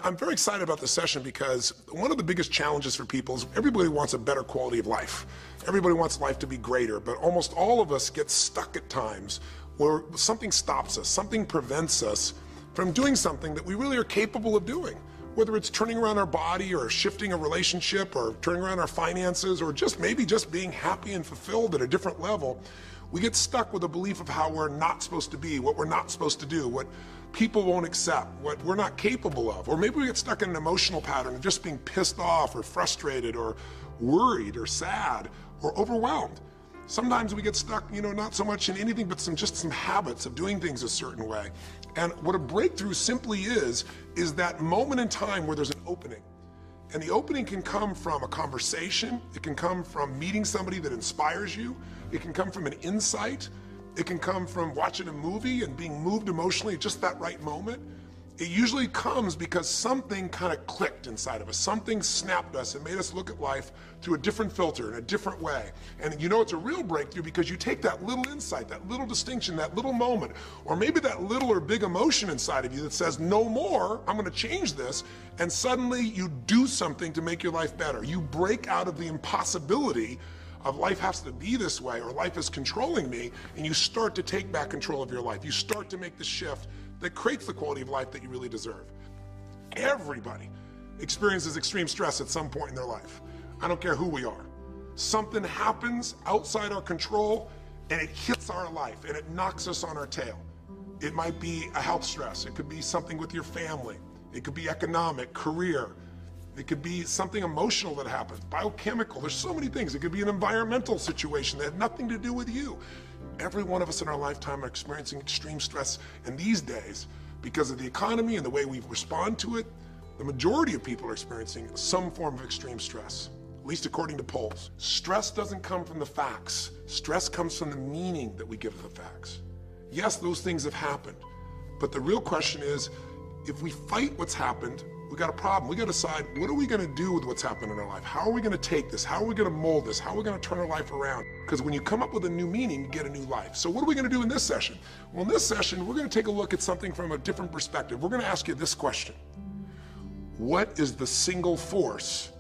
I'm very excited about this session because one of the biggest challenges for people is everybody wants a better quality of life. Everybody wants life to be greater, but almost all of us get stuck at times where something stops us, something prevents us from doing something that we really are capable of doing. Whether it's turning around our body or shifting a relationship or turning around our finances or maybe just being happy and fulfilled at a different level, we get stuck with a belief of how we're not supposed to be, what we're not supposed to do, what people won't accept, what we're not capable of. Or maybe we get stuck in an emotional pattern of just being pissed off or frustrated or worried or sad or overwhelmed. Sometimes we get stuck, not so much in anything but just some habits of doing things a certain way. And what a breakthrough simply is that moment in time where there's an opening. And the opening can come from a conversation, it can come from meeting somebody that inspires you, it can come from an insight, it can come from watching a movie and being moved emotionally at just that right moment. It usually comes because something kind of clicked inside of us. Something snapped us and made us look at life through a different filter, in a different way. And it's a real breakthrough because you take that little insight, that little distinction, that little moment, or maybe that little or big emotion inside of you that says, no more, I'm going to change this. And suddenly you do something to make your life better. You break out of the impossibility of life has to be this way or life is controlling me, and you start to take back control of your life. You start to make the shift that creates the quality of life that you really deserve. Everybody experiences extreme stress at some point in their life. I don't care who we are. Something happens outside our control and it hits our life and it knocks us on our tail. It might be a health stress. It could be something with your family. It could be economic, career. It could be something emotional that happens, biochemical. There's so many things. It could be an environmental situation that had nothing to do with you. Every one of us in our lifetime are experiencing extreme stress, and these days, because of the economy and the way we respond to it, the majority of people are experiencing some form of extreme stress, at least according to polls. Stress doesn't come from the facts. Stress comes from the meaning that we give the facts. Yes, those things have happened, but the real question is, if we fight what's happened, we got a problem. We got to decide, what are we going to do with what's happened in our life? How are we going to take this? How are we going to mold this? How are we going to turn our life around? Because when you come up with a new meaning, you get a new life. So what are we going to do in this session? Well, in this session, we're going to take a look at something from a different perspective. We're going to ask you this question. What is the single force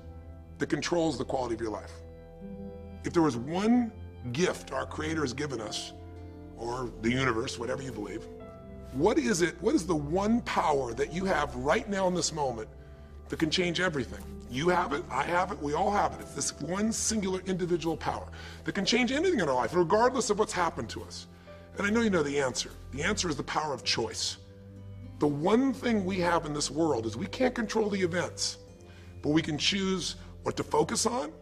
that controls the quality of your life? If there was one gift our Creator has given us, or the universe, whatever you believe, what is it? What is the one power that you have right now in this moment that can change everything? You have it, I have it, we all have it. It's this one singular individual power that can change anything in our life, regardless of what's happened to us. And I know you know the answer. The answer is the power of choice. The one thing we have in this world is we can't control the events, but we can choose what to focus on,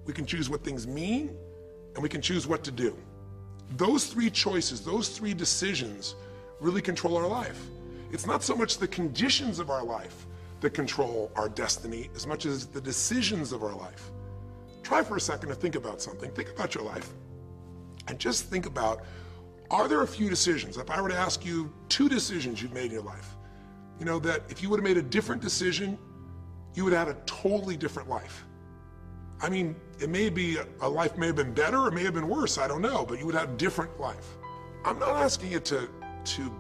we can choose what things mean, and we can choose what to do. Those three choices, those three decisions really control our life. It's not so much the conditions of our life that control our destiny as much as the decisions of our life. Try for a second to think about something. Think about your life and just think about, are there a few decisions? If I were to ask you 2 decisions you've made in your life, that if you would have made a different decision, you would have had a totally different life. I mean, it may be a life may have been better or may have been worse, I don't know, but you would have a different life. I'm not asking you to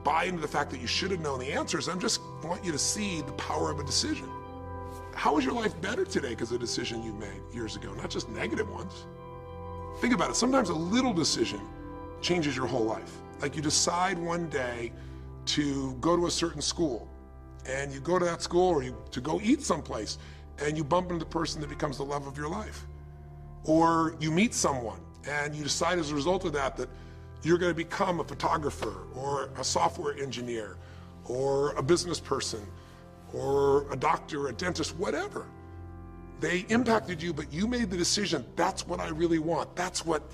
buy into the fact that you should have known the answers. I just want you to see the power of a decision. How is your life better today because of a decision you made years ago, not just negative ones? Think about it. Sometimes a little decision changes your whole life. Like you decide one day to go to a certain school, and you go to that school or to go eat someplace, and you bump into the person that becomes the love of your life. Or you meet someone, and you decide as a result of that you're going to become a photographer or a software engineer or a business person or a doctor, a dentist, whatever. They impacted you, but you made the decision, that's what I really want. That's what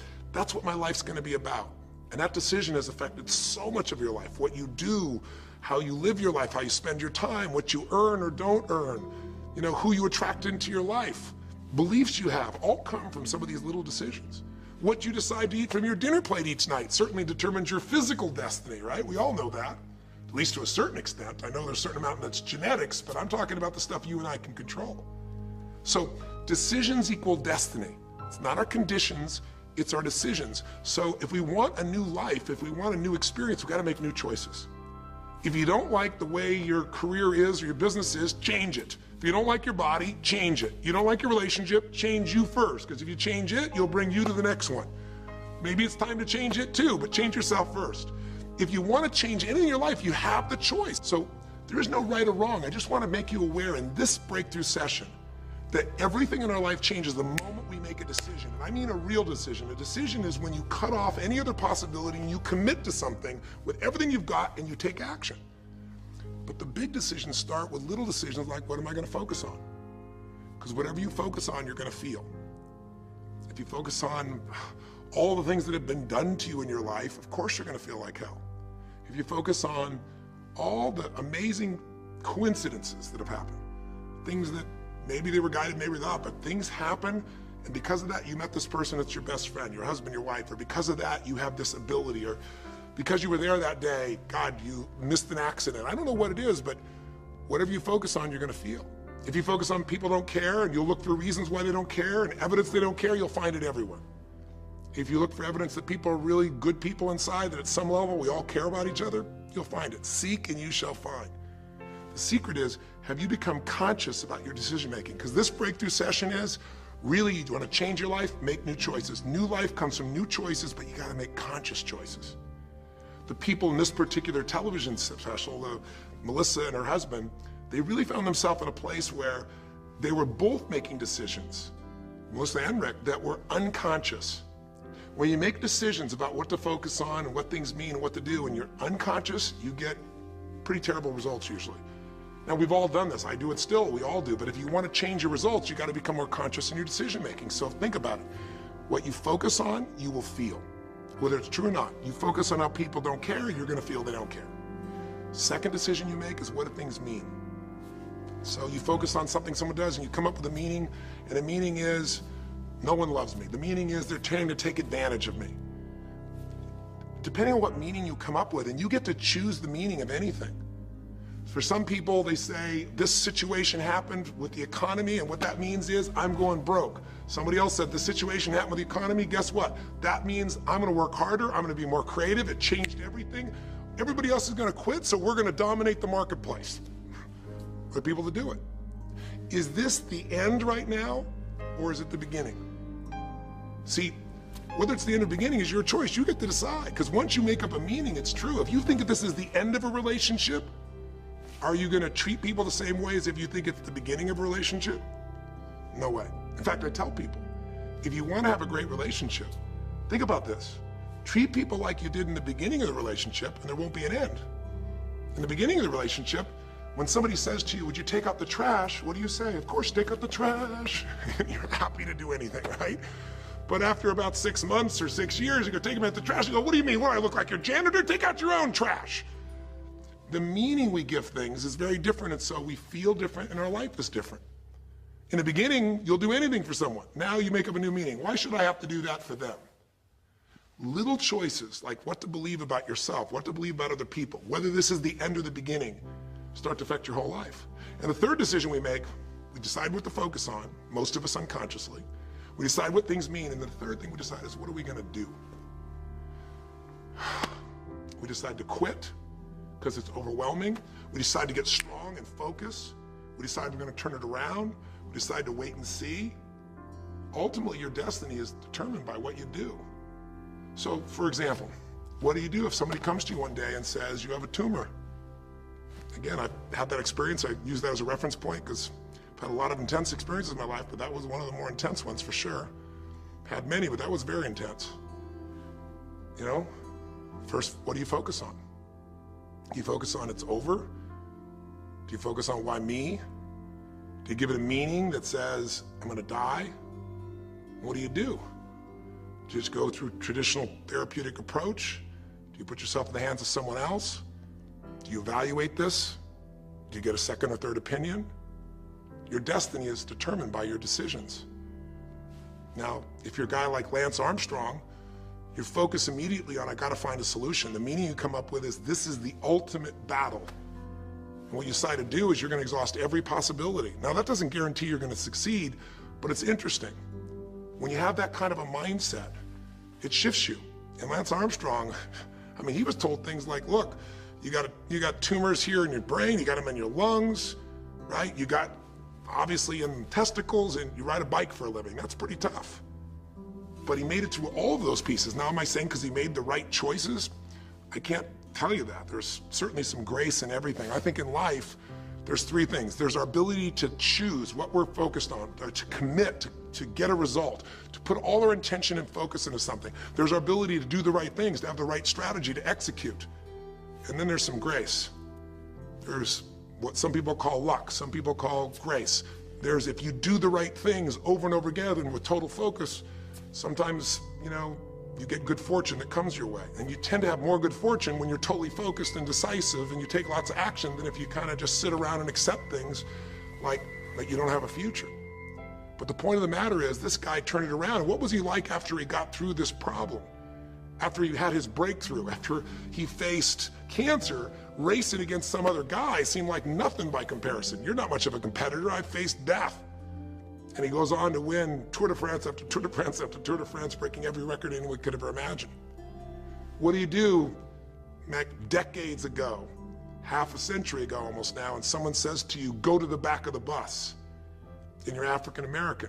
my life's going to be about. And that decision has affected so much of your life. What you do, how you live your life, how you spend your time, what you earn or don't earn, who you attract into your life, beliefs you have, all come from some of these little decisions. What you decide to eat from your dinner plate each night certainly determines your physical destiny, right? We all know that, at least to a certain extent. I know there's a certain amount that's genetics, but I'm talking about the stuff you and I can control. So decisions equal destiny. It's not our conditions, it's our decisions. So if we want a new life, if we want a new experience, we've got to make new choices. If you don't like the way your career is or your business is, change it. If you don't like your body, change it. You don't like your relationship, change you first, because if you change it, you'll bring you to the next one. Maybe it's time to change it too, but change yourself first. If you want to change anything in your life, you have the choice. So there is no right or wrong. I just want to make you aware in this breakthrough session that everything in our life changes the moment we make a decision. And I mean a real decision. A decision is when you cut off any other possibility and you commit to something with everything you've got and you take action. But the big decisions start with little decisions like, what am I going to focus on? Because whatever you focus on, you're going to feel. If you focus on all the things that have been done to you in your life, of course you're going to feel like hell. If you focus on all the amazing coincidences that have happened, things that maybe they were guided, maybe not, but things happen, and because of that, you met this person that's your best friend, your husband, your wife, or because of that, you have this ability, or because you were there that day, God, you missed an accident. I don't know what it is, but whatever you focus on, you're going to feel. If you focus on people don't care, and you'll look for reasons why they don't care, and evidence they don't care, you'll find it everywhere. If you look for evidence that people are really good people inside, that at some level we all care about each other, you'll find it. Seek and you shall find. The secret is, have you become conscious about your decision making? Because this breakthrough session is, really, you want to change your life, make new choices. New life comes from new choices, but you got to make conscious choices. The people in this particular television special, Melissa and her husband, they really found themselves in a place where they were both making decisions, Melissa and Rick, that were unconscious. When you make decisions about what to focus on and what things mean and what to do, and you're unconscious, you get pretty terrible results usually. Now, we've all done this. I do it still. We all do. But if you want to change your results, you got to become more conscious in your decision making. So think about it. What you focus on, you will feel. Whether it's true or not. You focus on how people don't care, you're going to feel they don't care. Second decision you make is what do things mean. So you focus on something someone does and you come up with a meaning, and the meaning is no one loves me. The meaning is they're trying to take advantage of me. Depending on what meaning you come up with, and you get to choose the meaning of anything. For some people, they say, this situation happened with the economy, and what that means is I'm going broke. Somebody else said, the situation happened with the economy, guess what? That means I'm gonna work harder, I'm gonna be more creative, it changed everything. Everybody else is gonna quit, so we're gonna dominate the marketplace. For people to do it. Is this the end right now, or is it the beginning? See, whether it's the end or beginning is your choice. You get to decide, because once you make up a meaning, it's true. If you think that this is the end of a relationship, are you going to treat people the same way as if you think it's the beginning of a relationship? No way. In fact, I tell people, if you want to have a great relationship, think about this. Treat people like you did in the beginning of the relationship, and there won't be an end. In the beginning of the relationship, when somebody says to you, would you take out the trash? What do you say? Of course, take out the trash. You're happy to do anything, right? But after about 6 months or 6 years, you go take them out the trash. You go, what do you mean? What, I look like your janitor? Take out your own trash. The meaning we give things is very different, and so we feel different, and our life is different. In the beginning, you'll do anything for someone. Now you make up a new meaning. Why should I have to do that for them? Little choices, like what to believe about yourself, what to believe about other people, whether this is the end or the beginning, start to affect your whole life. And the third decision we make, we decide what to focus on, most of us unconsciously. We decide what things mean, and the third thing we decide is, what are we gonna do? We decide to quit, because it's overwhelming. We decide to get strong and focus. We decide we're gonna turn it around. We decide to wait and see. Ultimately, your destiny is determined by what you do. So, for example, what do you do if somebody comes to you one day and says, you have a tumor? Again, I've had that experience. I use that as a reference point because I've had a lot of intense experiences in my life, but that was one of the more intense ones for sure. Had many, but that was very intense. You know, first, what do you focus on? Do you focus on it's over? Do you focus on why me? Do you give it a meaning that says, I'm gonna die? What do? Do you just go through traditional therapeutic approach? Do you put yourself in the hands of someone else? Do you evaluate this? Do you get a second or third opinion? Your destiny is determined by your decisions. Now, if you're a guy like Lance Armstrong, you focus immediately on, I gotta find a solution. The meaning you come up with is, this is the ultimate battle. And what you decide to do is you're gonna exhaust every possibility. Now, that doesn't guarantee you're gonna succeed, but it's interesting. When you have that kind of a mindset, it shifts you. And Lance Armstrong, I mean, he was told things like, look, You got tumors here in your brain, you got them in your lungs, right? You got obviously in testicles, and you ride a bike for a living. That's pretty tough. But he made it through all of those pieces. Now, am I saying because he made the right choices? I can't tell you that. There's certainly some grace in everything. I think in life, there's three things. There's our ability to choose what we're focused on, or to commit, to get a result, to put all our intention and focus into something. There's our ability to do the right things, to have the right strategy, to execute. And then there's some grace. There's what some people call luck, some people call grace. There's if you do the right things over and over again and with total focus, sometimes, you get good fortune that comes your way. And you tend to have more good fortune when you're totally focused and decisive and you take lots of action than if you kind of just sit around and accept things like that you don't have a future. But the point of the matter is this guy turned it around. And what was he like after he got through this problem? After he had his breakthrough, after he faced cancer, racing against some other guy seemed like nothing by comparison. You're not much of a competitor. I faced death. And he goes on to win Tour de France after Tour de France after Tour de France, breaking every record anyone could ever imagine. What do you do decades ago, half a century ago almost now, and someone says to you, go to the back of the bus, and you're African American?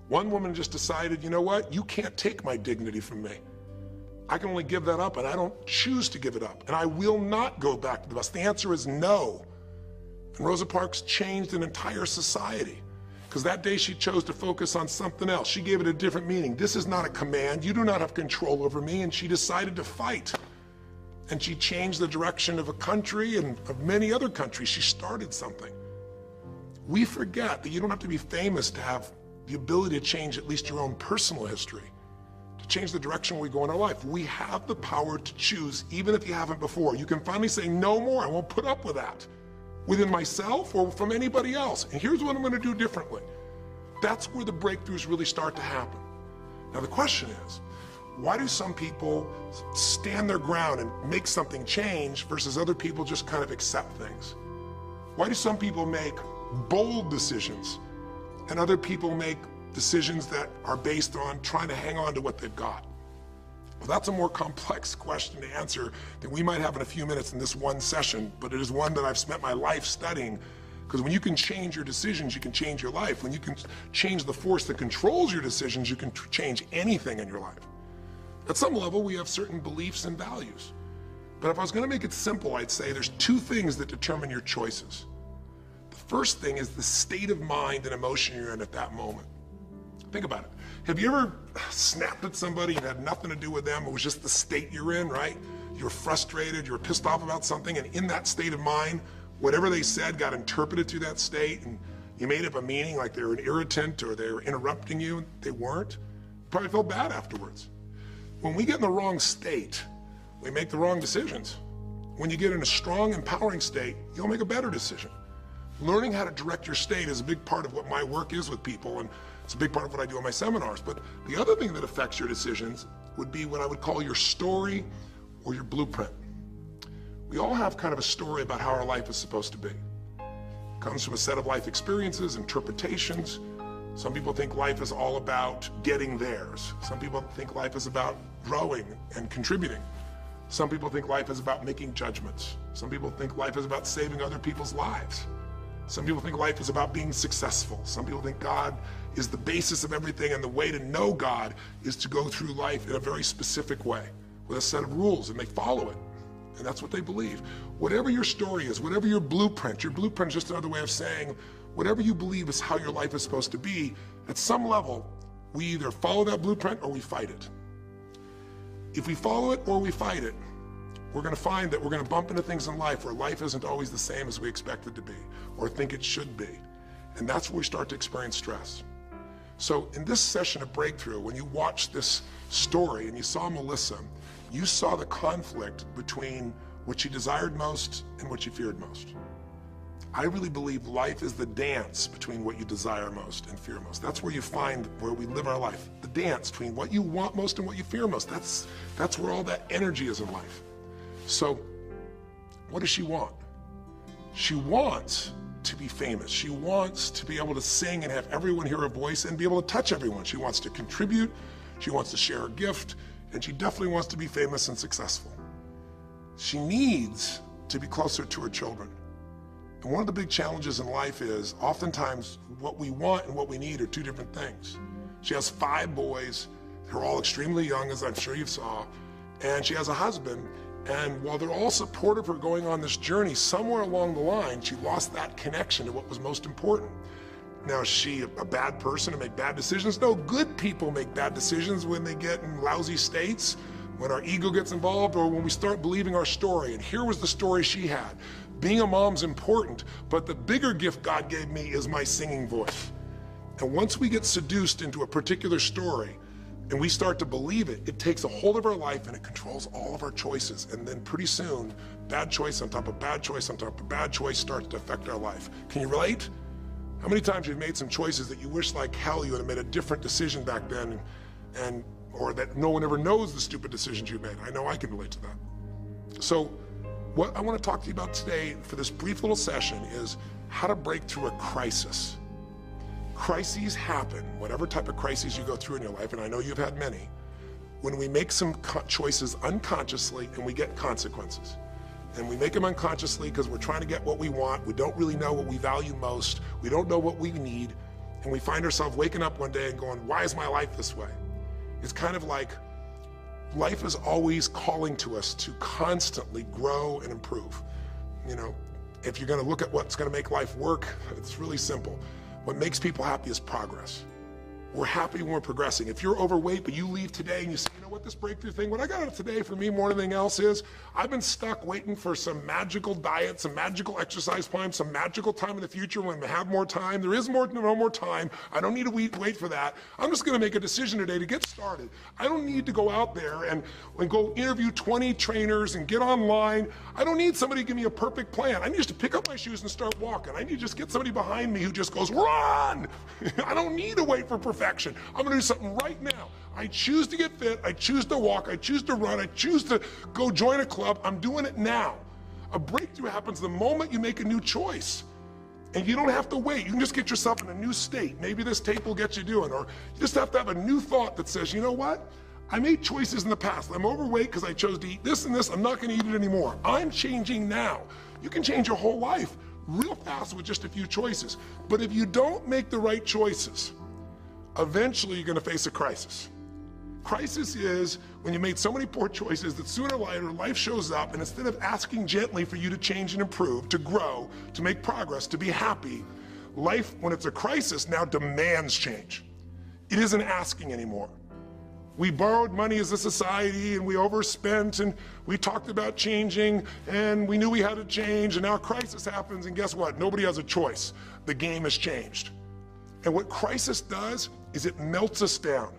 One woman just decided, you know what? You can't take my dignity from me. I can only give that up, and I don't choose to give it up, and I will not go back to the bus. The answer is no. And Rosa Parks changed an entire society because that day she chose to focus on something else. She gave it a different meaning. This is not a command. You do not have control over me, and she decided to fight. And she changed the direction of a country and of many other countries. She started something. We forget that you don't have to be famous to have the ability to change at least your own personal history, to change the direction we go in our life. We have the power to choose, even if you haven't before. You can finally say, no more, I won't put up with that, within myself or from anybody else. And here's what I'm gonna do differently. That's where the breakthroughs really start to happen. Now the question is, why do some people stand their ground and make something change versus other people just kind of accept things? Why do some people make bold decisions and other people make decisions that are based on trying to hang on to what they've got? Well, that's a more complex question to answer than we might have in a few minutes in this one session, but it is one that I've spent my life studying, because when you can change your decisions, you can change your life. When you can change the force that controls your decisions, you can change anything in your life. At some level, we have certain beliefs and values. But if I was going to make it simple, I'd say there's two things that determine your choices. The first thing is the state of mind and emotion you're in at that moment. Think about it. Have you ever snapped at somebody and had nothing to do with them? It was just the state you're in, right? You were frustrated, you were pissed off about something, and in that state of mind, whatever they said got interpreted through that state, and you made up a meaning like they were an irritant or they were interrupting you. They weren't. You probably felt bad afterwards. When we get in the wrong state, we make the wrong decisions. When you get in a strong, empowering state, you'll make a better decision. Learning how to direct your state is a big part of what my work is with people, and it's a big part of what I do in my seminars. But the other thing that affects your decisions would be what I would call your story or your blueprint. We all have kind of a story about how our life is supposed to be. It comes from a set of life experiences, interpretations. Some people think life is all about getting theirs. Some people think life is about growing and contributing. Some people think life is about making judgments. Some people think life is about saving other people's lives. Some people think life is about being successful. Some people think God is the basis of everything, and the way to know God is to go through life in a very specific way with a set of rules, and they follow it. And that's what they believe. Whatever your story is, whatever your blueprint is just another way of saying whatever you believe is how your life is supposed to be, at some level, we either follow that blueprint or we fight it. If we follow it or we fight it, we're going to find that we're going to bump into things in life where life isn't always the same as we expect it to be or think it should be. And that's where we start to experience stress. So in this session of Breakthrough, when you watched this story and you saw Melissa, you saw the conflict between what she desired most and what she feared most. I really believe life is the dance between what you desire most and fear most. That's where you find where we live our life. The dance between what you want most and what you fear most. That's where all that energy is in life. So what does she want? She wants to be famous. She wants to be able to sing and have everyone hear her voice and be able to touch everyone. She wants to contribute. She wants to share her gift. And she definitely wants to be famous and successful. She needs to be closer to her children. And one of the big challenges in life is oftentimes what we want and what we need are two different things. She has 5 boys who are all extremely young, as I'm sure you saw, and she has a husband. And while they're all supportive of her going on this journey, somewhere along the line, she lost that connection to what was most important. Now, is she a bad person to make bad decisions? No, good people make bad decisions when they get in lousy states, when our ego gets involved, or when we start believing our story. And here was the story she had. Being a mom's important, but the bigger gift God gave me is my singing voice. And once we get seduced into a particular story and we start to believe it, it takes a hold of our life and it controls all of our choices. And then pretty soon, bad choice on top of bad choice on top of bad choice starts to affect our life. Can you relate? How many times you've made some choices that you wish like hell you would have made a different decision back then, or that no one ever knows the stupid decisions you made? I know I can relate to that. So what I want to talk to you about today for this brief little session is how to break through a crisis. Crises happen, whatever type of crises you go through in your life, and I know you've had many, when we make some choices unconsciously and we get consequences. And we make them unconsciously because we're trying to get what we want. We don't really know what we value most. We don't know what we need. And we find ourselves waking up one day and going, why is my life this way? It's kind of like life is always calling to us to constantly grow and improve. You know, if you're going to look at what's going to make life work, it's really simple. What makes people happy is progress. We're happy when we're progressing. If you're overweight, but you leave today and you say, you know what, this breakthrough thing, what I got out of today for me more than anything else is, I've been stuck waiting for some magical diet, some magical exercise plan, some magical time in the future when we have more time. There is no more time. I don't need to wait for that. I'm just going to make a decision today to get started. I don't need to go out there and go interview 20 trainers and get online. I don't need somebody to give me a perfect plan. I need just to pick up my shoes and start walking. I need to just get somebody behind me who just goes, run! I don't need to wait for perfection. I'm going to do something right now. I choose to get fit. I choose to walk. I choose to run. I choose to go join a club. I'm doing it now. A breakthrough happens the moment you make a new choice. And you don't have to wait. You can just get yourself in a new state. Maybe this tape will get you doing. Or you just have to have a new thought that says, you know what? I made choices in the past. I'm overweight because I chose to eat this and this. I'm not going to eat it anymore. I'm changing now. You can change your whole life real fast with just a few choices. But if you don't make the right choices, eventually you're going to face a crisis. Crisis is when you made so many poor choices that sooner or later life shows up, and instead of asking gently for you to change and improve, to grow, to make progress, to be happy, life, when it's a crisis, now demands change. It isn't asking anymore. We borrowed money as a society and we overspent and we talked about changing and we knew we had to change, and now a crisis happens and guess what? Nobody has a choice. The game has changed. And what crisis does is it melts us down.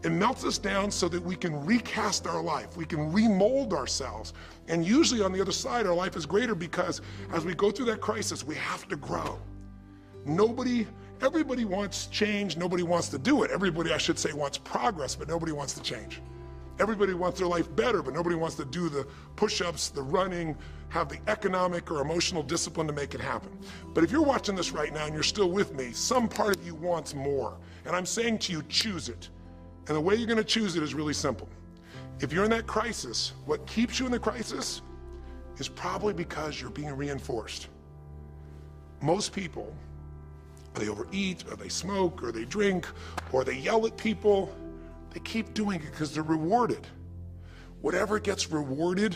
It melts us down so that we can recast our life. We can remold ourselves. And usually on the other side, our life is greater because as we go through that crisis, we have to grow. Everybody wants change. Nobody wants to do it. Everybody, I should say, wants progress, but nobody wants to change. Everybody wants their life better, but nobody wants to do the push-ups, the running, have the economic or emotional discipline to make it happen. But if you're watching this right now and you're still with me, some part of you wants more. And I'm saying to you, choose it. And the way you're going to choose it is really simple. If you're in that crisis, what keeps you in the crisis is probably because you're being reinforced. Most people, they overeat, or they smoke, or they drink, or they yell at people. They keep doing it because they're rewarded. Whatever gets rewarded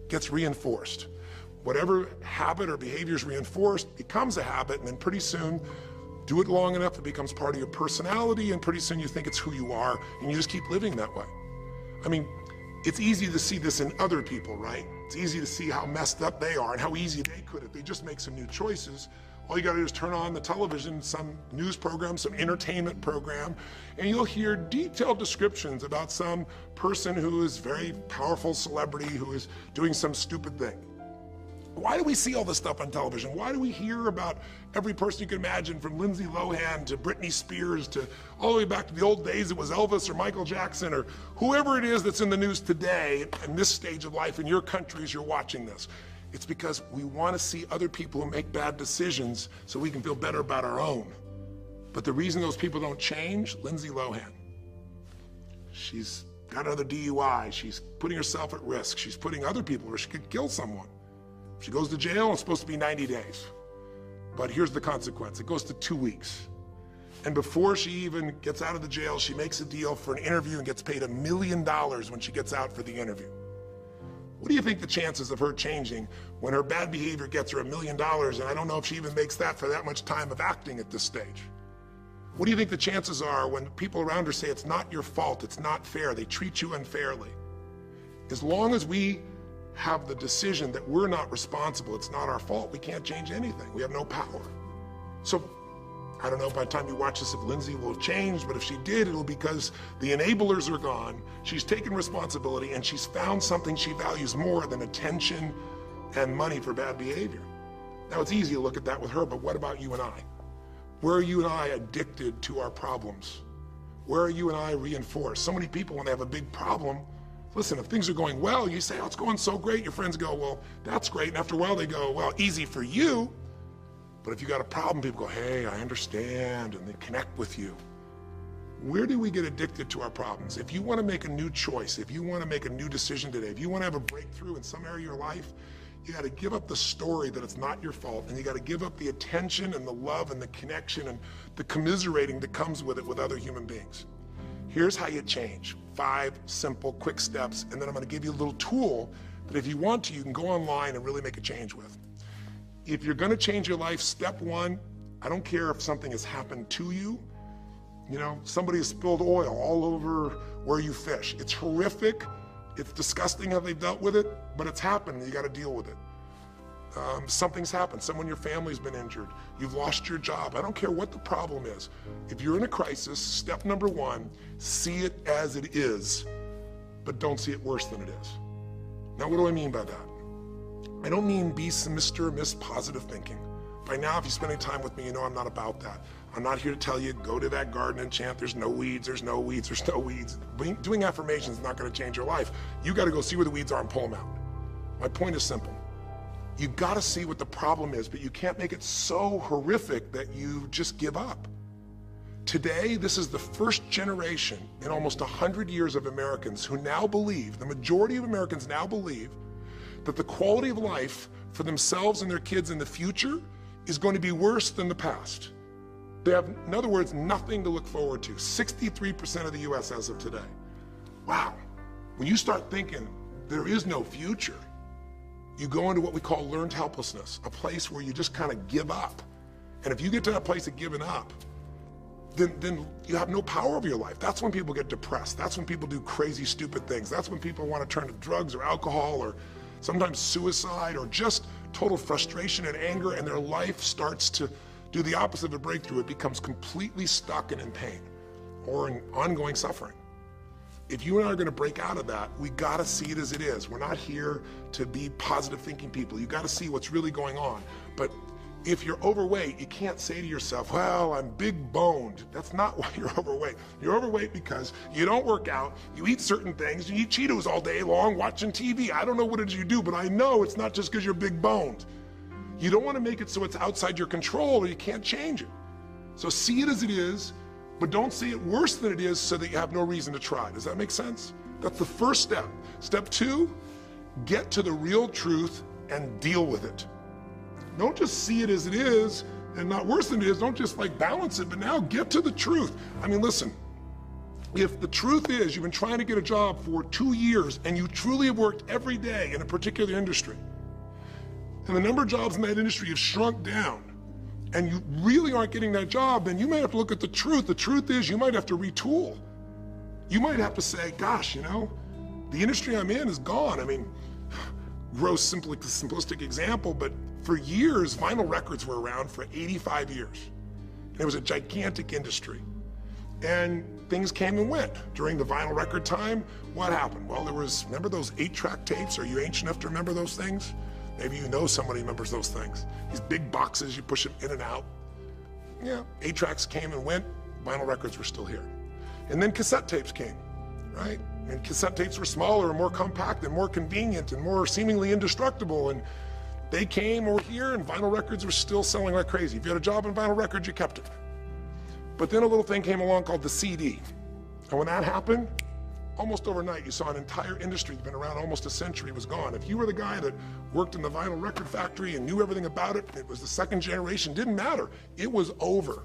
gets reinforced. Whatever habit or behavior is reinforced becomes a habit, and then pretty soon, do it long enough, it becomes part of your personality, and pretty soon you think it's who you are, and you just keep living that way. I mean, it's easy to see this in other people, right? It's easy to see how messed up they are and how easy they could if they just make some new choices. All you gotta do is turn on the television, some news program, some entertainment program, and you'll hear detailed descriptions about some person who is very powerful celebrity who is doing some stupid thing. Why do we see all this stuff on television? Why do we hear about every person you can imagine, from Lindsay Lohan to Britney Spears to all the way back to the old days it was Elvis or Michael Jackson or whoever it is that's in the news today in this stage of life in your country as you're watching this? It's because we want to see other people who make bad decisions so we can feel better about our own. But the reason those people don't change, Lindsay Lohan, she's got another DUI. She's putting herself at risk. She's putting other people at risk. She could kill someone. If she goes to jail, it's supposed to be 90 days. But here's the consequence. It goes to 2 weeks. And before she even gets out of the jail, she makes a deal for an interview and gets paid $1 million when she gets out for the interview. What do you think the chances of her changing when her bad behavior gets her $1 million, and I don't know if she even makes that for that much time of acting at this stage? What do you think the chances are when people around her say it's not your fault, it's not fair, they treat you unfairly? As long as we have the decision that we're not responsible, it's not our fault, we can't change anything. We have no power. So I don't know by the time you watch this if Lindsay will have changed, but if she did, it'll be because the enablers are gone, she's taken responsibility, and she's found something she values more than attention and money for bad behavior. Now, it's easy to look at that with her, but what about you and I? Where are you and I addicted to our problems? Where are you and I reinforced? So many people, when they have a big problem, listen, if things are going well, you say, oh, it's going so great. Your friends go, well, that's great. And after a while, they go, well, easy for you. But if you got a problem, people go, hey, I understand, and they connect with you. Where do we get addicted to our problems? If you want to make a new choice, if you want to make a new decision today, if you want to have a breakthrough in some area of your life, you got to give up the story that it's not your fault, and you got to give up the attention and the love and the connection and the commiserating that comes with it with other human beings. Here's how you change. 5 simple, quick steps, and then I'm going to give you a little tool that if you want to, you can go online and really make a change with. If you're going to change your life, step 1, I don't care if something has happened to you. You know, somebody has spilled oil all over where you fish. It's horrific. It's disgusting how they've dealt with it, but it's happened and you got to deal with it. Something's happened. Someone in your family's been injured. You've lost your job. I don't care what the problem is. If you're in a crisis, step number 1, see it as it is, but don't see it worse than it is. Now, what do I mean by that? I don't mean be Mr. or Miss Positive Thinking. By now, if you spend any time with me, you know I'm not about that. I'm not here to tell you, go to that garden and chant, there's no weeds, there's no weeds, there's no weeds. Doing affirmations is not going to change your life. You got to go see where the weeds are and pull them out. My point is simple. You got to see what the problem is, but you can't make it so horrific that you just give up. Today, this is the first generation in almost 100 years of Americans who now believe, the majority of Americans now believe, that the quality of life for themselves and their kids in the future is going to be worse than the past. They have, in other words, nothing to look forward to. 63% of the US as of today. Wow. When you start thinking there is no future, you go into what we call learned helplessness, a place where you just kind of give up. And if you get to that place of giving up, then you have no power over your life. That's when people get depressed. That's when people do crazy, stupid things. That's when people want to turn to drugs or alcohol or sometimes suicide or just total frustration and anger, and their life starts to do the opposite of a breakthrough. It becomes completely stuck and in pain or in ongoing suffering. If you and I are going to break out of that, we got to see it as it is. We're not here to be positive thinking people. You got to see what's really going on. But if you're overweight, you can't say to yourself, well, I'm big boned. That's not why you're overweight. You're overweight because you don't work out, you eat certain things, you eat Cheetos all day long, watching TV. I don't know what it is you do, but I know it's not just because you're big boned. You don't want to make it so it's outside your control or you can't change it. So see it as it is, but don't see it worse than it is so that you have no reason to try. Does that make sense? That's the first step. Step 2, get to the real truth and deal with it. Don't just see it as it is and not worse than it is. Don't just like balance it, but now get to the truth. I mean, listen, if the truth is you've been trying to get a job for 2 years and you truly have worked every day in a particular industry, and the number of jobs in that industry have shrunk down, and you really aren't getting that job, then you might have to look at the truth. The truth is you might have to retool. You might have to say, gosh, you know, the industry I'm in is gone. I mean, gross, simplistic example, but for years, vinyl records were around for 85 years. And it was a gigantic industry. And things came and went. During the vinyl record time, what happened? Well, remember those 8-track tapes? Are you ancient enough to remember those things? Maybe you know somebody remembers those things. These big boxes, you push them in and out. Yeah, 8-tracks came and went, vinyl records were still here. And then cassette tapes came, right? And cassette tapes were smaller and more compact and more convenient and more seemingly indestructible. And they came over here and vinyl records were still selling like crazy. If you had a job in vinyl records, you kept it. But then a little thing came along called the CD. And when that happened, almost overnight, you saw an entire industry that's been around almost a century was gone. If you were the guy that worked in the vinyl record factory and knew everything about it, it was the second generation, didn't matter. It was over.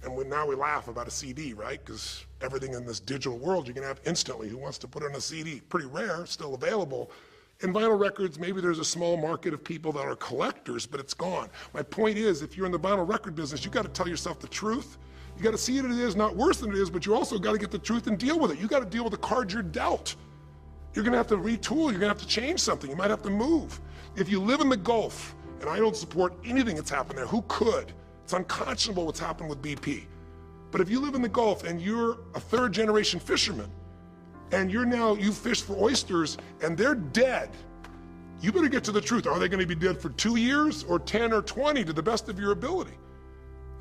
And now we laugh about a CD, right? Because everything in this digital world you can have instantly. Who wants to put it on a CD? Pretty rare, still available. In vinyl records, maybe there's a small market of people that are collectors, but it's gone. My point is, if you're in the vinyl record business, you got to tell yourself the truth. You got to see it as it is, not worse than it is, but you also got to get the truth and deal with it. You got to deal with the cards you're dealt. You're going to have to retool. You're going to have to change something. You might have to move. If you live in the Gulf, and I don't support anything that's happened there, who could? It's unconscionable what's happened with BP. But if you live in the Gulf and you're a third generation fisherman, and you fish for oysters and they're dead, you better get to the truth. Are they going to be dead for 2 years or 10 or 20 to the best of your ability?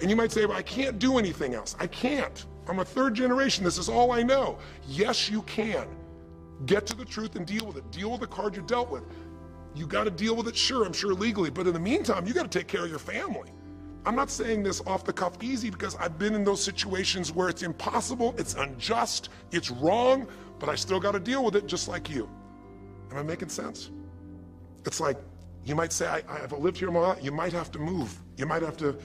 And you might say, well, I can't do anything else. I can't. I'm a third generation. This is all I know. Yes, you can. Get to the truth and deal with it. Deal with the card you're dealt with. You got to deal with it, sure, I'm sure legally, but in the meantime, you got to take care of your family. I'm not saying this off the cuff easy because I've been in those situations where it's impossible, it's unjust, it's wrong, but I still got to deal with it just like you. Am I making sense? It's like, you might say, I've lived here my life. You might have to move. You might have to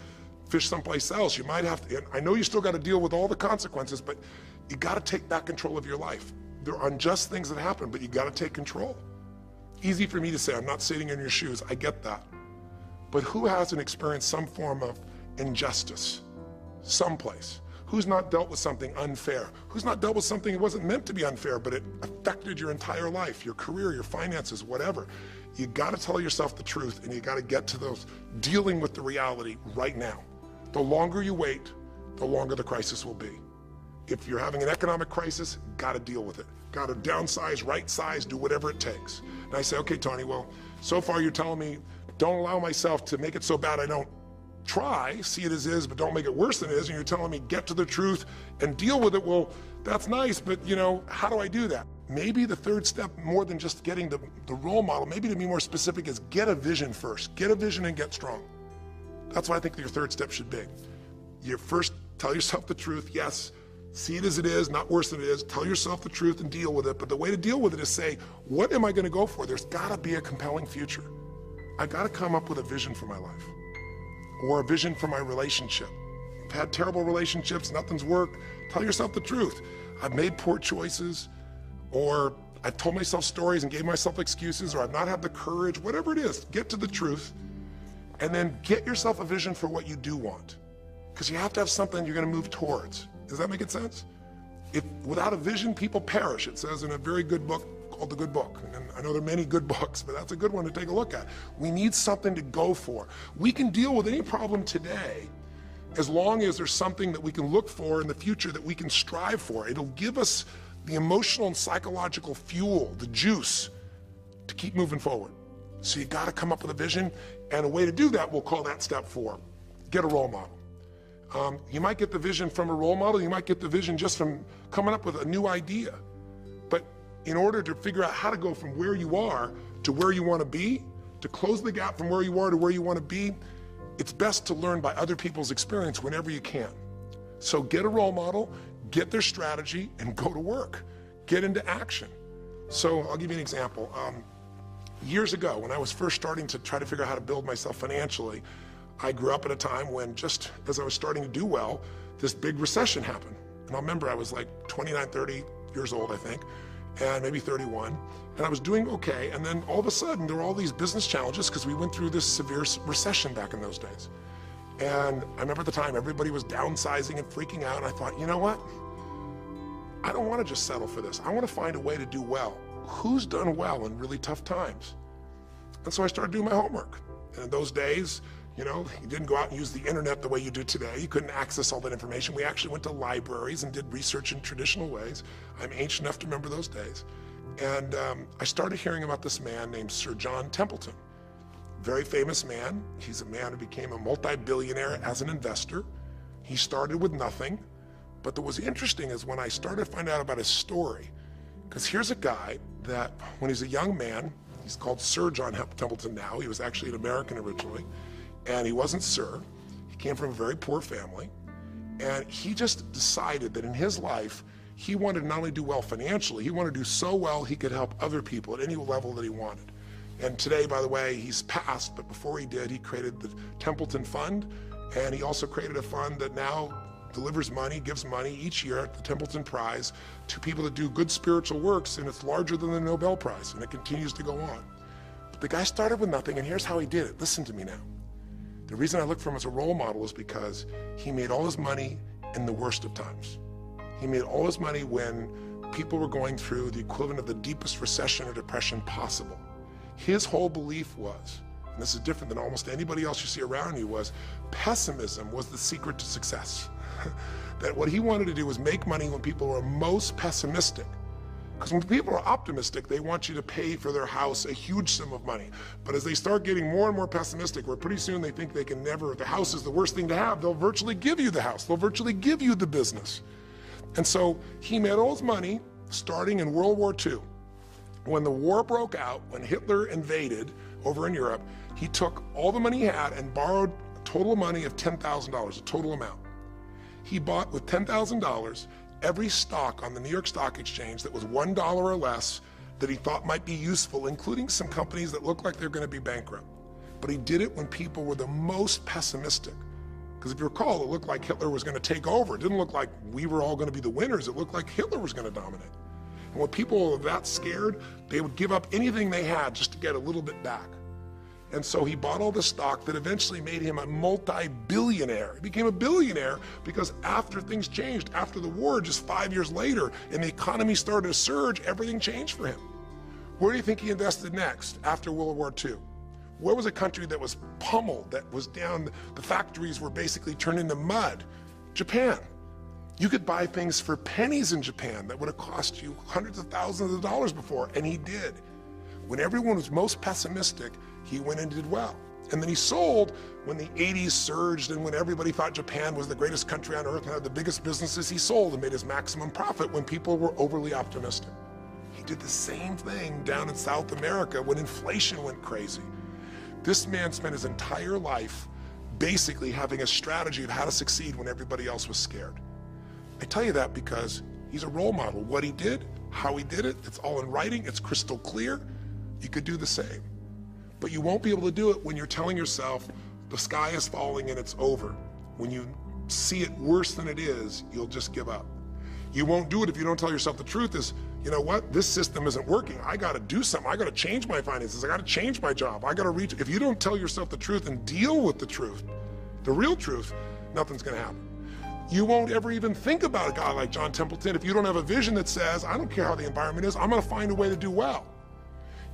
fish someplace else. You might have to, and I know you still got to deal with all the consequences, but you got to take back control of your life. There are unjust things that happen, but you got to take control. Easy for me to say, I'm not sitting in your shoes. I get that. But who hasn't experienced some form of injustice someplace? Who's not dealt with something unfair? Who's not dealt with something that wasn't meant to be unfair, but it affected your entire life, your career, your finances, whatever? You got to tell yourself the truth, and you got to get to those dealing with the reality right now. The longer you wait, the longer the crisis will be. If you're having an economic crisis, got to deal with it. Got to downsize, right size, do whatever it takes. And I say, okay, Tony, well, so far you're telling me don't allow myself to make it so bad I don't try, see it as is, but don't make it worse than it is, and you're telling me get to the truth and deal with it. Well, that's nice, but how do I do that? Maybe the third step, more than just getting the role model, maybe to be more specific, is get a vision first. Get a vision and get strong. That's what I think your third step should be. You first tell yourself the truth, yes, see it as it is, not worse than it is, tell yourself the truth and deal with it, but the way to deal with it is say, what am I gonna go for? There's gotta be a compelling future. I gotta come up with a vision for my life, or a vision for my relationship. I've had terrible relationships, nothing's worked. Tell yourself the truth. I've made poor choices, or I've told myself stories and gave myself excuses, or I've not had the courage, whatever it is, get to the truth, and then get yourself a vision for what you do want. Because you have to have something you're gonna move towards. Does that make sense? Without a vision, people perish. It says in a very good book called The Good Book. And I know there are many good books, but that's a good one to take a look at. We need something to go for. We can deal with any problem today as long as there's something that we can look for in the future that we can strive for. It'll give us the emotional and psychological fuel, the juice, to keep moving forward. So you gotta come up with a vision, and a way to do that, we'll call that step 4. Get a role model. You might get the vision from a role model, you might get the vision just from coming up with a new idea. But in order to figure out how to go from where you are to where you want to be, to close the gap from where you are to where you want to be, it's best to learn by other people's experience whenever you can. So get a role model, get their strategy, and go to work. Get into action. So I'll give you an example. Years ago, when I was first starting to try to figure out how to build myself financially, I grew up at a time when, just as I was starting to do well, this big recession happened. And I remember I was like 29, 30 years old, I think, and maybe 31, and I was doing okay, and then all of a sudden there were all these business challenges because we went through this severe recession back in those days. And I remember at the time everybody was downsizing and freaking out, and I thought, you know what? I don't want to just settle for this. I want to find a way to do well. Who's done well in really tough times? And so I started doing my homework. And in those days, you didn't go out and use the internet the way you do today. You couldn't access all that information. We actually went to libraries and did research in traditional ways. I'm ancient enough to remember those days. And I started hearing about this man named Sir John Templeton. Very famous man. He's a man who became a multi-billionaire as an investor. He started with nothing. But what was interesting is when I started to find out about his story, because here's a guy that when he's a young man, he's called Sir John Templeton now. He was actually an American originally. And he wasn't Sir. He came from a very poor family. And he just decided that in his life, He wanted to not only do well financially, he wanted to do so well he could help other people at any level that he wanted. And today, by the way, he's passed, but before he did, he created the Templeton Fund, and he also created a fund that now delivers money, gives money each year at the Templeton Prize to people that do good spiritual works, and it's larger than the Nobel Prize, and it continues to go on. But the guy started with nothing, and here's how he did it. Listen to me now. The reason I look for him as a role model is because he made all his money in the worst of times. He made all his money when people were going through the equivalent of the deepest recession or depression possible. His whole belief was, and this is different than almost anybody else you see around you, was pessimism was the secret to success. That what he wanted to do was make money when people were most pessimistic. Because when people are optimistic, they want you to pay for their house a huge sum of money. But as they start getting more and more pessimistic, where pretty soon they think they can never, if the house is the worst thing to have, they'll virtually give you the house. They'll virtually give you the business. And so he made all his money starting in World War II. When the war broke out, when Hitler invaded over in Europe, he took all the money he had and borrowed a total money of $10,000, a total amount. He bought with $10,000 every stock on the New York Stock Exchange that was $1 or less that he thought might be useful, including some companies that looked like they're going to be bankrupt. But he did it when people were the most pessimistic. Because if you recall, it looked like Hitler was going to take over. It didn't look like we were all going to be the winners. It looked like Hitler was going to dominate. And when people were that scared, they would give up anything they had just to get a little bit back. And so he bought all the stock that eventually made him a multi-billionaire. He became a billionaire because after things changed, after the war, just 5 years later, and the economy started to surge, everything changed for him. Where do you think he invested next after World War II? Where was a country that was pummeled, that was down, the factories were basically turned into mud? Japan. You could buy things for pennies in Japan that would have cost you hundreds of thousands of dollars before, and he did. When everyone was most pessimistic, he went and did well. And then he sold when the 80s surged and when everybody thought Japan was the greatest country on earth and had the biggest businesses. He sold and made his maximum profit when people were overly optimistic. He did the same thing down in South America when inflation went crazy. This man spent his entire life basically having a strategy of how to succeed when everybody else was scared. I tell you that because he's a role model. What he did, how he did it, it's all in writing, it's crystal clear. You could do the same. But you won't be able to do it when you're telling yourself the sky is falling and it's over. When you see it worse than it is, you'll just give up. You won't do it if you don't tell yourself the truth is, you know what, this system isn't working. I gotta do something. I gotta change my finances. I gotta change my job. I gotta reach. If you don't tell yourself the truth and deal with the truth, the real truth, nothing's gonna happen. You won't ever even think about a guy like John Templeton if you don't have a vision that says, I don't care how the environment is, I'm gonna find a way to do well.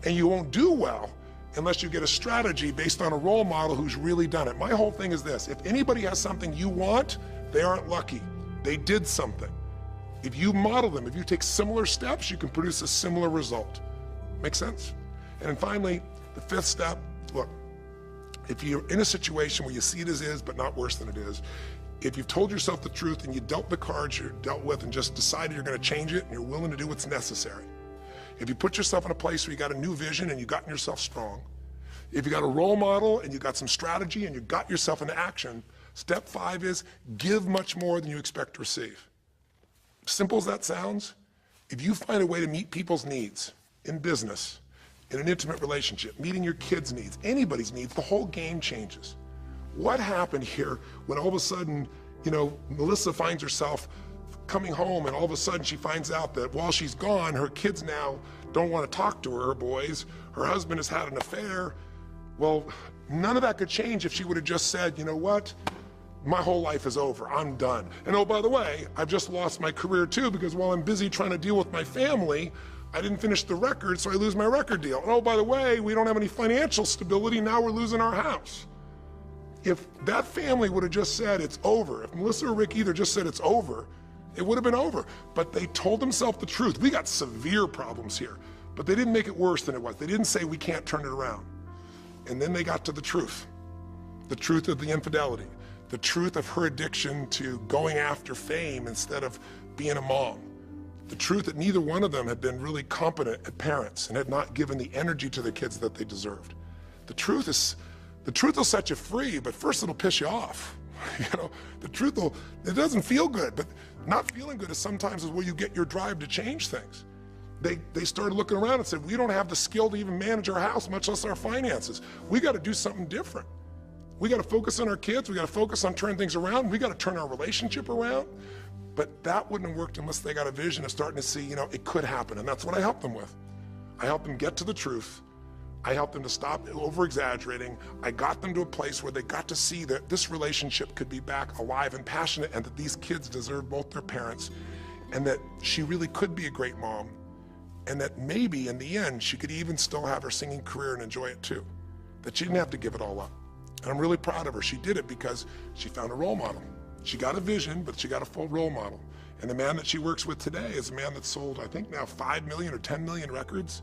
And you won't do well unless you get a strategy based on a role model who's really done it. My whole thing is this: if anybody has something you want, they aren't lucky. They did something. If you model them, if you take similar steps, you can produce a similar result. Make sense? And then finally, the fifth step, look, if you're in a situation where you see it as is, but not worse than it is, if you've told yourself the truth and you dealt the cards you're dealt with and just decided you're gonna change it and you're willing to do what's necessary, if you put yourself in a place where you got a new vision and you gotten yourself strong, if you got a role model and you got some strategy and you got yourself into action, step 5 is give much more than you expect to receive. Simple as that sounds, if you find a way to meet people's needs in business, in an intimate relationship, meeting your kids' needs, anybody's needs, the whole game changes. What happened here when all of a sudden, you know, Melissa finds herself coming home and all of a sudden she finds out that while she's gone, her kids now don't want to talk to her boys, her husband has had an affair. Well, none of that could change if she would have just said, you know what, my whole life is over, I'm done. And oh, by the way, I've just lost my career too because while I'm busy trying to deal with my family, I didn't finish the record, so I lose my record deal. And oh, by the way, we don't have any financial stability, now we're losing our house. If that family would have just said it's over, if Melissa or Rick either just said it's over, it would have been over. But they told themselves the truth. We got severe problems here, but they didn't make it worse than it was. They didn't say we can't turn it around. And then they got to the truth of the infidelity, the truth of her addiction to going after fame instead of being a mom, the truth that neither one of them had been really competent at parents and had not given the energy to the kids that they deserved. The truth will set you free, but first it'll piss you off. The truth will, it doesn't feel good, but not feeling good is sometimes where you get your drive to change things. They started looking around and said, we don't have the skill to even manage our house, much less our finances. We got to do something different. We got to focus on our kids. We got to focus on turning things around. We got to turn our relationship around. But that wouldn't have worked unless they got a vision of starting to see, it could happen. And that's what I helped them with. I helped them get to the truth. I helped them to stop over-exaggerating. I got them to a place where they got to see that this relationship could be back alive and passionate, and that these kids deserve both their parents, and that she really could be a great mom, and that maybe in the end she could even still have her singing career and enjoy it too, that she didn't have to give it all up. And I'm really proud of her. She did it because she found a role model. She got a vision, but she got a full role model. And the man that she works with today is a man that's sold, I think now 5 million or 10 million records.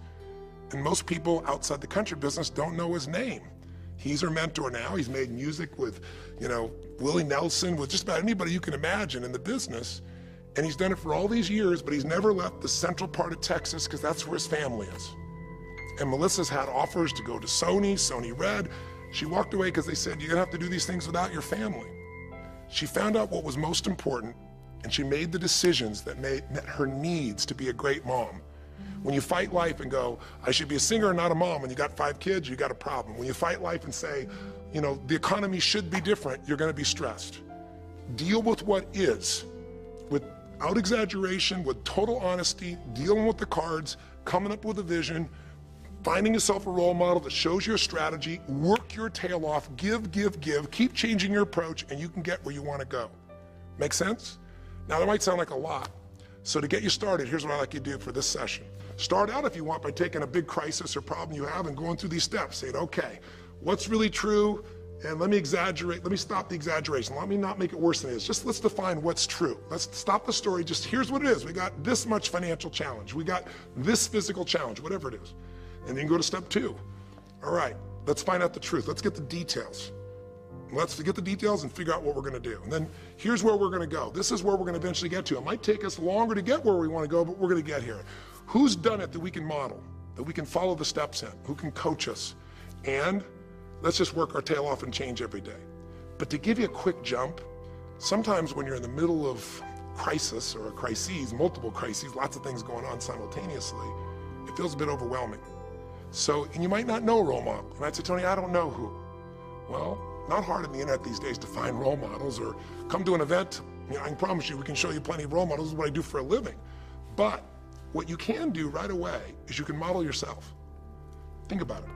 And most people outside the country business don't know his name. He's her mentor now. He's made music with, Willie Nelson, with just about anybody you can imagine in the business. And he's done it for all these years, but he's never left the central part of Texas because that's where his family is. And Melissa's had offers to go to Sony Red. She walked away because they said, you're gonna have to do these things without your family. She found out what was most important, and she made the decisions that met her needs to be a great mom. When you fight life and go, I should be a singer and not a mom, when you got 5 kids, you got a problem. When you fight life and say, the economy should be different, you're gonna be stressed. Deal with what is, without exaggeration, with total honesty, dealing with the cards, coming up with a vision, finding yourself a role model that shows your strategy, work your tail off, give, keep changing your approach, and you can get where you wanna go. Make sense? Now that might sound like a lot. So to get you started, here's what I'd like you to do for this session. Start out, if you want, by taking a big crisis or problem you have and going through these steps, saying, okay, what's really true? And let me stop the exaggeration. Let me not make it worse than it is. Just let's define what's true. Let's stop the story. Just here's what it is. We got this much financial challenge. We got this physical challenge, whatever it is. And then go to step 2. All right, let's find out the truth. Let's get the details. Let's get the details and figure out what we're gonna do. And then here's where we're gonna go. This is where we're gonna eventually get to. It might take us longer to get where we wanna go, but we're gonna get here. Who's done it that we can model, that we can follow the steps in, who can coach us? And let's just work our tail off and change every day. But to give you a quick jump, sometimes when you're in the middle of crisis or crises, multiple crises, lots of things going on simultaneously, it feels a bit overwhelming. So, and you might not know a role model. You might say, Tony, I don't know who. Well, not hard on the internet these days to find role models, or come to an event. I can promise you we can show you plenty of role models. This is what I do for a living. But what you can do right away is you can model yourself. Think about it.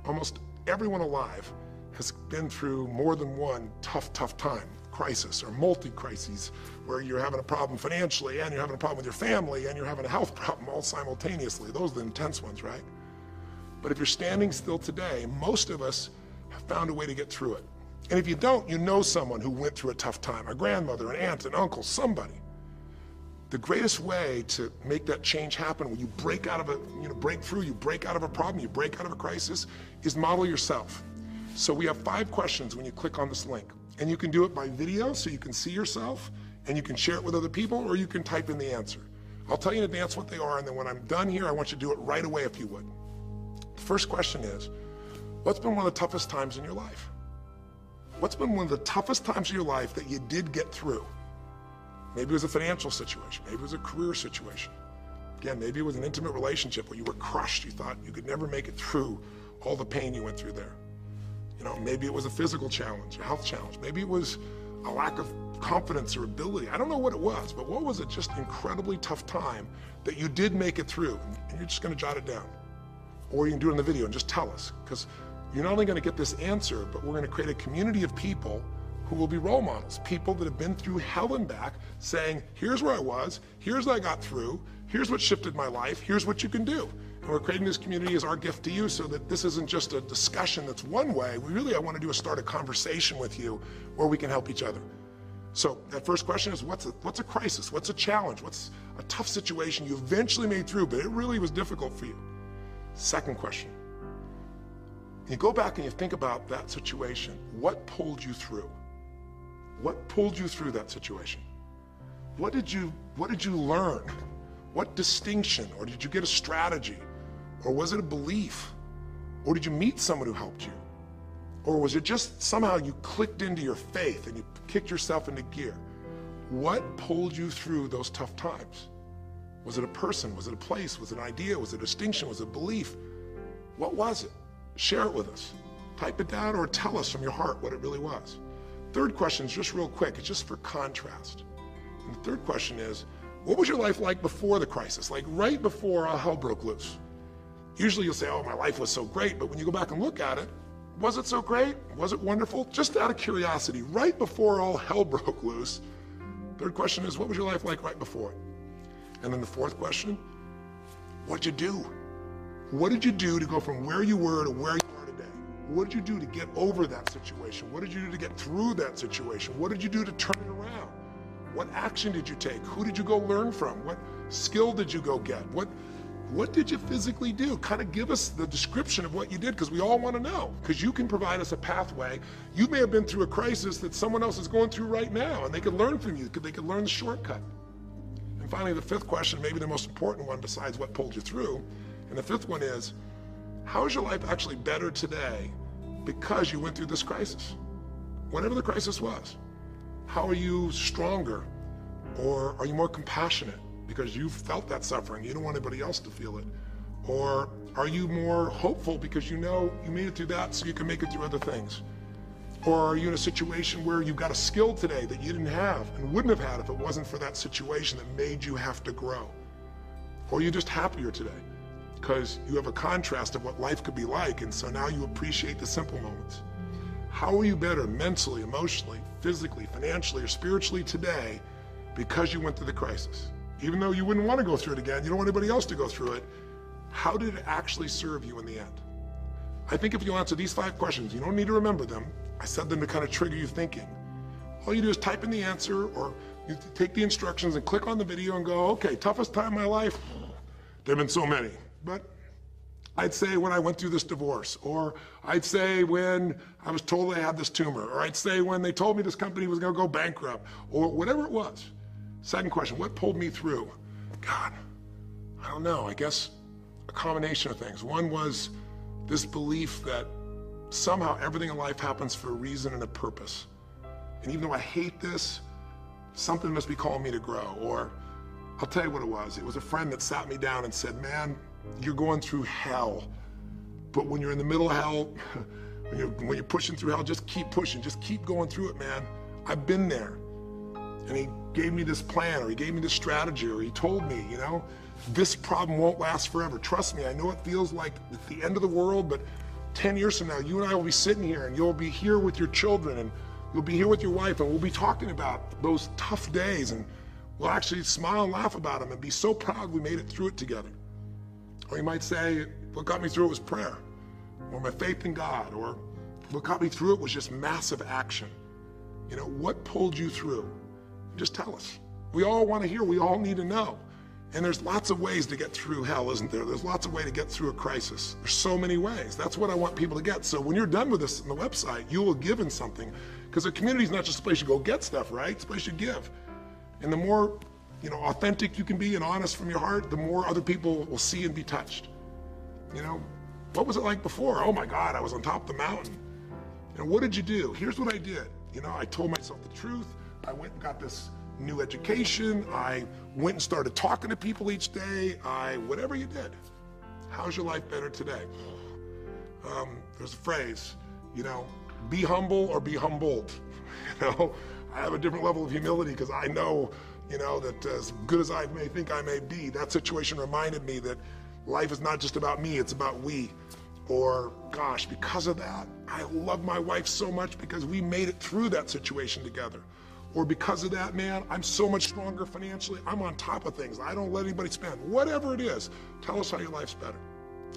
Almost everyone alive has been through more than one tough time, crisis or multi-crises, where you're having a problem financially, and you're having a problem with your family, and you're having a health problem all simultaneously. Those are the intense ones, right? But if you're standing still today, most of us have found a way to get through it. And if you don't, you know someone who went through a tough time, a grandmother, an aunt, an uncle, somebody. The greatest way to make that change happen, when you break out of a, break through, you break out of a problem, you break out of a crisis, is model yourself. So we have 5 questions when you click on this link. And you can do it by video, so you can see yourself, and you can share it with other people, or you can type in the answer. I'll tell you in advance what they are, and then when I'm done here, I want you to do it right away if you would. The first question is, what's been one of the toughest times in your life? What's been one of the toughest times of your life that you did get through? Maybe it was a financial situation. Maybe it was a career situation. Again, maybe it was an intimate relationship where you were crushed. You thought you could never make it through all the pain you went through there. Maybe it was a physical challenge, a health challenge. Maybe it was a lack of confidence or ability. I don't know what it was, but what was it? Just an incredibly tough time that you did make it through, and you're just gonna jot it down. Or you can do it in the video and just tell us, because you're not only gonna get this answer, but we're gonna create a community of people who will be role models, people that have been through hell and back, saying, here's where I was, here's what I got through, here's what shifted my life, here's what you can do. And we're creating this community as our gift to you, so that this isn't just a discussion that's one way. I want to do is start a conversation with you where we can help each other. So that first question is, what's a crisis? What's a challenge? What's a tough situation you eventually made through, but it really was difficult for you? Second question, you go back and you think about that situation. What pulled you through? What pulled you through that situation? What did you learn? What distinction? Or did you get a strategy? Or was it a belief? Or did you meet someone who helped you? Or was it just somehow you clicked into your faith and you kicked yourself into gear? What pulled you through those tough times? Was it a person? Was it a place? Was it an idea? Was it a distinction? Was it a belief? What was it? Share it with us. Type it down or tell us from your heart what it really was. Third question is just real quick. It's just for contrast. And the third question is, what was your life like before the crisis? Like right before all hell broke loose? Usually you'll say, oh, my life was so great. But when you go back and look at it, was it so great? Was it wonderful? Just out of curiosity, right before all hell broke loose. Third question is, what was your life like right before it? And then the fourth question, what'd you do? What did you do to go from where you were to where you are today? What did you do to get over that situation? What did you do to get through that situation? What did you do to turn it around? What action did you take? Who did you go learn from? What skill did you go get? What did you physically do? Kind of give us the description of what you did, because we all want to know, because you can provide us a pathway. You may have been through a crisis that someone else is going through right now, and they could learn from you, they could learn the shortcut. And finally, the fifth question, maybe the most important one besides what pulled you through, and the fifth one is, how is your life actually better today because you went through this crisis? Whatever the crisis was. How are you stronger? Or are you more compassionate because you felt that suffering? You don't want anybody else to feel it. Or are you more hopeful because you know you made it through that so you can make it through other things? Or are you in a situation where you've got a skill today that you didn't have and wouldn't have had if it wasn't for that situation that made you have to grow? Or are you just happier today because you have a contrast of what life could be like, and so now you appreciate the simple moments? How are you better mentally, emotionally, physically, financially, or spiritually today because you went through the crisis? Even though you wouldn't want to go through it again, you don't want anybody else to go through it, how did it actually serve you in the end? I think if you answer these 5 questions, you don't need to remember them. I said them to kind of trigger you thinking. All you do is type in the answer, or you take the instructions and click on the video and go, okay, toughest time in my life? There have been so many, but I'd say when I went through this divorce, or I'd say when I was told I had this tumor, or I'd say when they told me this company was gonna go bankrupt, or whatever it was. Second question, what pulled me through? God, I don't know, I guess a combination of things. One was this belief that somehow everything in life happens for a reason and a purpose. And even though I hate this, something must be calling me to grow. Or I'll tell you what it was. It was a friend that sat me down and said, man, you're going through hell. But when you're in the middle of hell, when you're pushing through hell, just keep pushing, just keep going through it, man. I've been there. And he gave me this plan, or he gave me this strategy, or he told me, you know, this problem won't last forever. Trust me, I know it feels like it's the end of the world, but 10 years from now, you and I will be sitting here, and you'll be here with your children, and you'll be here with your wife, and we'll be talking about those tough days, and we'll actually smile and laugh about them and be so proud we made it through it together. Or you might say, what got me through it was prayer, or my faith in God, or what got me through it was just massive action. You know, what pulled you through? Just tell us. We all want to hear, we all need to know. And there's lots of ways to get through hell, isn't there? There's lots of ways to get through a crisis. There's so many ways. That's what I want people to get. So when you're done with this on the website, you will give in something. Because a community is not just a place you go get stuff, right? It's a place you give. And the more, you know, authentic you can be and honest from your heart, the more other people will see and be touched. You know, what was it like before? Oh my God, I was on top of the mountain. And what did you do? Here's what I did. You know, I told myself the truth. I went and got this new education. I went and started talking to people each day. Whatever you did. How's your life better today? There's a phrase, you know, be humble or be humbled. You know, I have a different level of humility because I know, you know, that as good as I may think I may be, that situation reminded me that life is not just about me, it's about we. Or, gosh, because of that, I love my wife so much because we made it through that situation together. Or because of that, man, I'm so much stronger financially. I'm on top of things. I don't let anybody spend. Whatever it is, tell us how your life's better.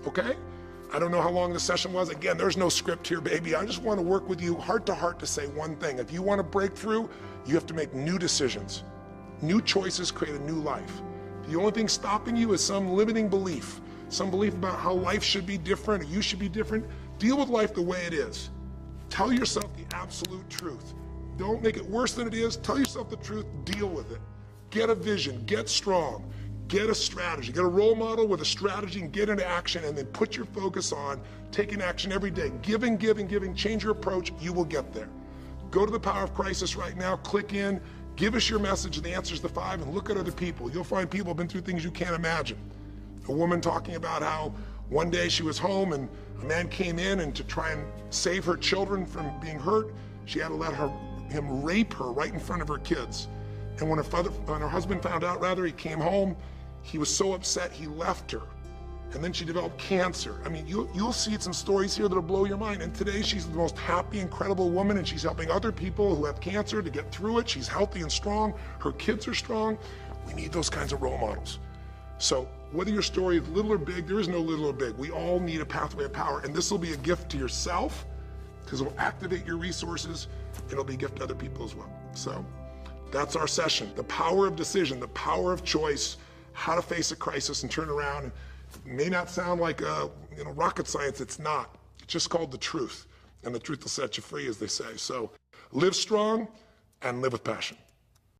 Okay? I don't know how long the session was. Again, there's no script here, baby. I just want to work with you heart to heart to say one thing. If you want to break through, you have to make new decisions. New choices create a new life. The only thing stopping you is some limiting belief, some belief about how life should be different or you should be different. Deal with life the way it is. Tell yourself the absolute truth. Don't make it worse than it is. Tell yourself the truth. Deal with it. Get a vision. Get strong. Get a strategy, get a role model with a strategy and get into action, and then put your focus on taking action every day. Giving, change your approach, you will get there. Go to the Power of Crisis right now, click in, give us your message, the answer's the 5, and look at other people. You'll find people have been through things you can't imagine. A woman talking about how one day she was home and a man came in, and to try and save her children from being hurt, she had to let him rape her right in front of her kids. And when her husband found out, he came home, he was so upset he left her. And then she developed cancer. I mean, you'll see some stories here that'll blow your mind. And today she's the most happy, incredible woman, and she's helping other people who have cancer to get through it. She's healthy and strong. Her kids are strong. We need those kinds of role models. So whether your story is little or big, there is no little or big. We all need a pathway of power, and this will be a gift to yourself because it will activate your resources, and it'll be a gift to other people as well. So that's our session. The power of decision, the power of choice, how to face a crisis and turn around. It may not sound like rocket science. It's not. It's just called the truth, and the truth will set you free, as they say. So live strong and live with passion.